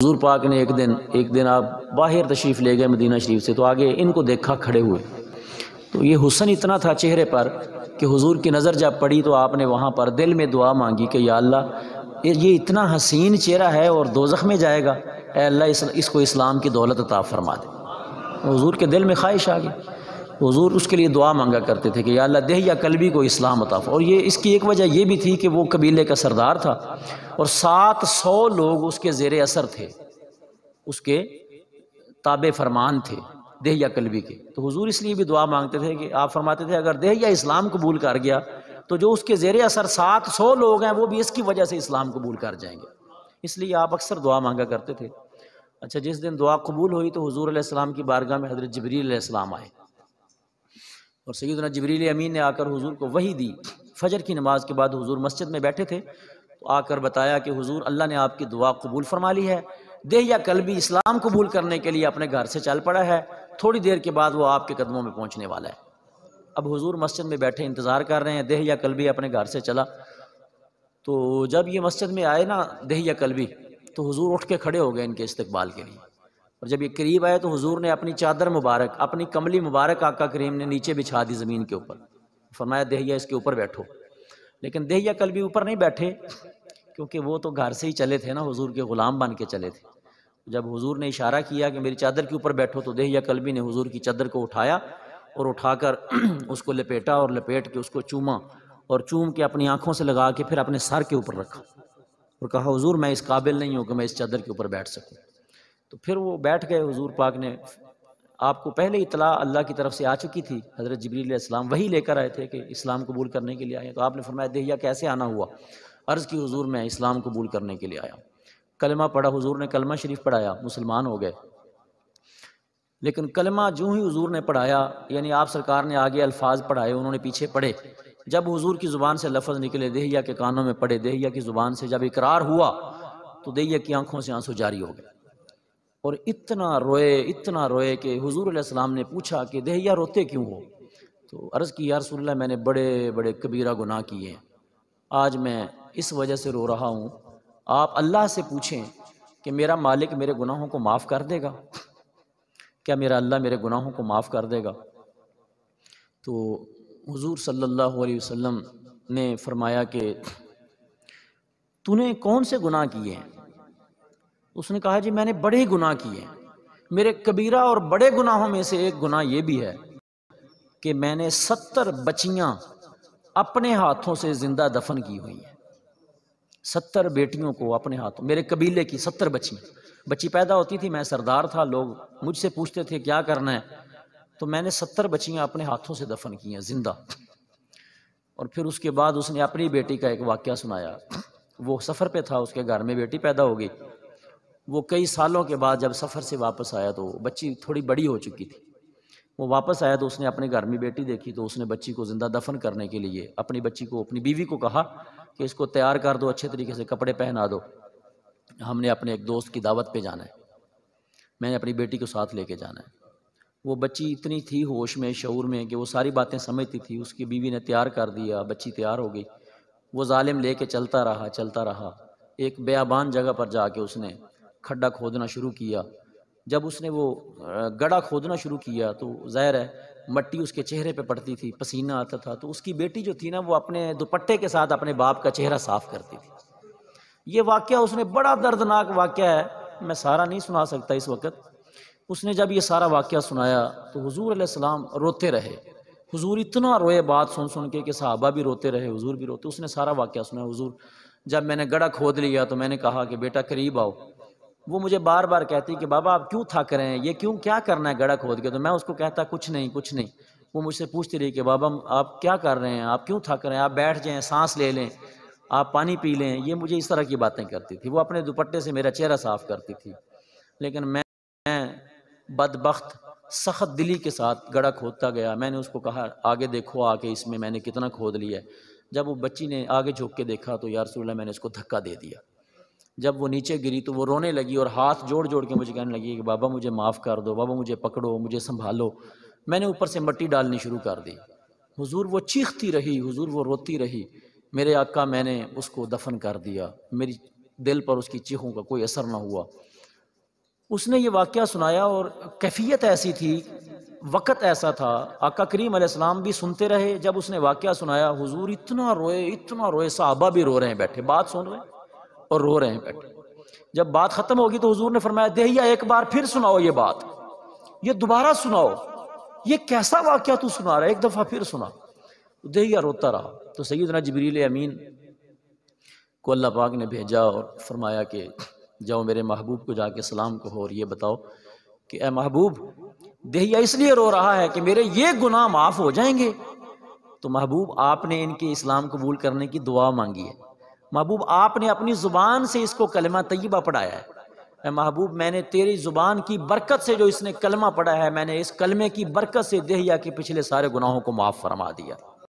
حضور پاک نے ایک دن آپ باہر تشریف لے گئے مدینہ شریف سے، تو آگے ان کو دیکھا کھڑے ہوئے، تو یہ حسن اتنا تھا چہرے پر کہ حضور کی نظر جب پڑی تو آپ نے وہاں پر دل میں دعا مانگی کہ یا اللہ یہ اتنا حسین چہرہ ہے اور دوزخ میں جائے گا، اے اللہ اس کو اسلام کی دولت عطا فرما دے۔ حضور کے دل میں خواہش آ گئی، حضور اس کے لیے دعا مانگا کرتے تھے کہ یا اللہ دہیا قلبی کو اسلام عطا فرما۔ اور یہ اس کی ایک وجہ یہ بھی تھی کہ وہ قبیلے کا سردار تھا اور 700 لوگ اس کے زیر اثر تھے، اس کے تابع فرمان تھے دہیا قلبی کے۔ تو حضور اس لیے بھی دعا مانگتے تھے کہ آپ فرماتے تھے اگر دہیا اسلام قبول کر گیا تو جو اس کے زیر اثر 700 لوگ ہیں وہ بھی اس کی وجہ سے اسلام قبول کر جائیں گے، اس لیے آپ اکثر دعا مانگا کرتے تھے۔ اچھا، جس دن دعا قبول ہوئی تو حضور علیہ السلام کی بارگاہ میں حضرت جبریل علیہ السلام آئے اور سیدنا جبریل امین نے آ کر حضور کو وحی دی۔ فجر کی نماز کے بعد حضور مسجد میں بیٹھے تھے تو آ کر بتایا کہ حضور اللہ نے آپ کی دعا قبول فرما لی ہے، دہیا قلبی اسلام قبول کرنے کے لیے اپنے گھر سے چل پڑا ہے، تھوڑی دیر کے بعد وہ آپ کے قدموں میں پہنچنے والا ہے۔ اب حضور مسجد میں بیٹھے انتظار کر رہے ہیں، دہیا قلبی اپنے گھر سے چلا، تو جب یہ مسجد میں آئے نا دہیا قلبی تو حضور اٹھ کے کھڑے ہو گئے ان کے استقبال کے لیے، اور جب یہ قریب آئے تو حضور نے اپنی چادر مبارک، اپنی کملی مبارک آقا کریم نے نیچے بچھا دی زمین کے اوپر، فرمایا دہیا اس کے اوپر بیٹھو۔ لیکن دہیا قلبی اوپر نہیں بیٹھے کیونکہ وہ تو گھر سے ہی چلے تھے نا، حضور کے غلام بن کے چلے تھے۔ جب حضور نے اشارہ کیا کہ میری چادر کے اوپر بیٹھو تو دہیا قلبی نے حضور کی چادر کو اٹھایا اور اٹھا کر اس کو لپیٹا اور لپیٹ کے اس کو چوما اور چوم کے اپنی آنکھوں سے لگا کے پھر اپنے سر کے اوپر رکھا اور کہا حضور میں اس قابل نہیں ہوں کہ میں اس چادر کے اوپر بیٹھ سکوں۔ تو پھر وہ بیٹھ گئے۔ حضور پاک نے، آپ کو پہلے اطلاع اللہ کی طرف سے آ چکی تھی، حضرت جبریل علیہ السلام وہی لے کر آئے تھے کہ اسلام قبول کرنے کے لیے آئے، تو آپ نے فرمایا دہیا کیسے آنا ہوا؟ عرض کی حضور میں اسلام قبول کرنے کے لیے آیا۔ کلمہ پڑھا، حضور نے کلمہ شریف پڑھایا، مسلمان ہو گئے۔ لیکن کلمہ جو ہی حضور نے پڑھایا، یعنی آپ سرکار نے آگے الفاظ پڑھائے، انہوں نے پیچھے پڑھے، جب حضور کی زبان سے لفظ نکلے دہیا کے کانوں میں پڑے، دہیا کی زبان سے جب اقرار ہوا تو دہیا کی آنکھوں سے آنسو جاری ہو گئے اور اتنا روئے کہ حضور علیہ السلام نے پوچھا کہ دہیا روتے کیوں ہو؟ تو عرض کی یا رسول اللہ میں نے بڑے بڑے کبیرہ گناہ کیے ہیں، آج میں اس وجہ سے رو رہا ہوں، آپ اللہ سے پوچھیں کہ میرا مالک میرے گناہوں کو معاف کر دے گا؟ کیا میرا اللہ میرے گناہوں کو معاف کر دے گا؟ تو حضور صلی اللہ علیہ وسلم نے فرمایا کہ تو نے کون سے گناہ کیے ہیں؟ اس نے کہا جی میں نے بڑے گناہ کیے ہیں، میرے کبیرہ اور بڑے گناہوں میں سے ایک گناہ یہ بھی ہے کہ میں نے 70 بچیاں اپنے ہاتھوں سے زندہ دفن کی ہوئی ہیں، 70 بیٹیوں کو اپنے ہاتھوں، میرے قبیلے کی 70 بچی پیدا ہوتی تھی، میں سردار تھا، لوگ مجھ سے پوچھتے تھے کیا کرنا ہے، تو میں نے 70 بچیاں اپنے ہاتھوں سے دفن کی ہیں زندہ۔ اور پھر اس کے بعد اس نے اپنی بیٹی کا ایک واقعہ سنایا، وہ سفر پہ تھا، اس کے گھر میں بیٹی پیدا ہو گئی، وہ کئی سالوں کے بعد جب سفر سے واپس آیا تو بچی تھوڑی بڑی ہو چکی تھی، وہ واپس آیا تو اس نے اپنے گھر میں بیٹی دیکھی تو اس نے بچی کو زندہ دفن کرنے کے لیے اپنی بچی کو، اپنی بیوی کو کہا کہ اس کو تیار کر دو، اچھے طریقے سے کپڑے پہنا دو، ہم نے اپنے ایک دوست کی دعوت پہ جانا ہے، میں نے اپنی بیٹی کو ساتھ لے کے جانا ہے۔ وہ بچی اتنی تھی ہوش میں، شعور میں کہ وہ ساری باتیں سمجھتی تھی، اس کی بیوی نے تیار کر دیا، بچی تیار ہو گئی، وہ ظالم لے کے چلتا رہا، ایک بیابان جگہ پر جا کے اس نے کھڈا کھودنا شروع کیا۔ جب اس نے وہ گڑھا کھودنا شروع کیا تو ظاہر ہے مٹی اس کے چہرے پہ پڑتی تھی، پسینہ آتا تھا، تو اس کی بیٹی جو تھی نا وہ اپنے دوپٹے کے ساتھ اپنے باپ کا چہرہ صاف کرتی تھی۔ یہ واقعہ اس نے، بڑا دردناک واقعہ ہے، میں سارا نہیں سنا سکتا اس وقت۔ اس نے جب یہ سارا واقعہ سنایا تو حضور علیہ السلام روتے رہے، حضور اتنا روئے بات سن کے کہ صحابہ بھی روتے رہے، حضور بھی روتے۔ اس نے سارا واقعہ سنا، حضور جب میں نے گڑھا کھود لیا تو میں نے کہا کہ بیٹا قریب آؤ، وہ مجھے بار بار کہتی کہ بابا آپ کیوں تھک رہے ہیں، یہ کیا کرنا ہے گڑھا کھود کے؟ تو میں اس کو کہتا کچھ نہیں۔ وہ مجھ سے پوچھتی رہی کہ بابا آپ کیا کر رہے ہیں، آپ کیوں تھک رہے ہیں، آپ بیٹھ جائیں، سانس لے لیں، آپ پانی پی لیں، یہ مجھے اس طرح کی باتیں کرتی تھی۔ وہ اپنے دوپٹے سے میرا چہرہ صاف کرتی تھی، لیکن میں بدبخت سخت دلی کے ساتھ گڑھا کھودتا گیا۔ میں نے اس کو کہا آگے دیکھو، آ کے اس میں نے کتنا کھود لیا ہے۔ جب وہ بچی نے آگے جھک کے دیکھا تو یا رسول اللہ میں نے اس کو دھکا دے دیا۔ جب وہ نیچے گری تو وہ رونے لگی اور ہاتھ جوڑ کے مجھے کہنے لگی کہ بابا مجھے معاف کر دو، بابا مجھے پکڑو، مجھے سنبھالو۔ میں نے اوپر سے مٹی ڈالنی شروع کر دی۔ حضور وہ چیختی رہی، حضور وہ روتی رہی، میرے آقا میں نے اس کو دفن کر دیا، میری دل پر اس کی چیخوں کا کوئی اثر نہ ہوا۔ اس نے یہ واقعہ سنایا اور کیفیت ایسی تھی، وقت ایسا تھا، آقا کریم علیہ السلام بھی سنتے رہے۔ جب اس نے واقعہ سنایا حضور اتنا روئے، صحابہ بھی رو رہے ہیں بیٹھے، بات سن رہے ہیں اور رو رہے ہیں بیٹھے۔ جب بات ختم ہوگی تو حضور نے فرمایا دہیا ایک بار پھر سناؤ یہ بات، یہ دوبارہ سناؤ، یہ کیسا واقعہ تو سنا رہا ہے، ایک دفعہ پھر سنا۔ دہیا روتا رہا۔ تو سیدنا جبریل امین کو اللہ پاک نے بھیجا اور فرمایا کہ جاؤ میرے محبوب کو جا کے سلام کہو اور یہ بتاؤ کہ اے محبوب دہیا اس لیے رو رہا ہے کہ میرے یہ گناہ معاف ہو جائیں گے۔ تو محبوب آپ نے ان کے اسلام قبول کرنے کی دعا مانگی ہے، محبوب آپ نے اپنی زبان سے اس کو کلمہ طیبہ پڑھایا ہے، اے محبوب میں نے تیری زبان کی برکت سے جو اس نے کلمہ پڑھا ہے، میں نے اس کلمے کی برکت سے دہیا کے پچھلے سارے گناہوں کو معاف فرما دیا۔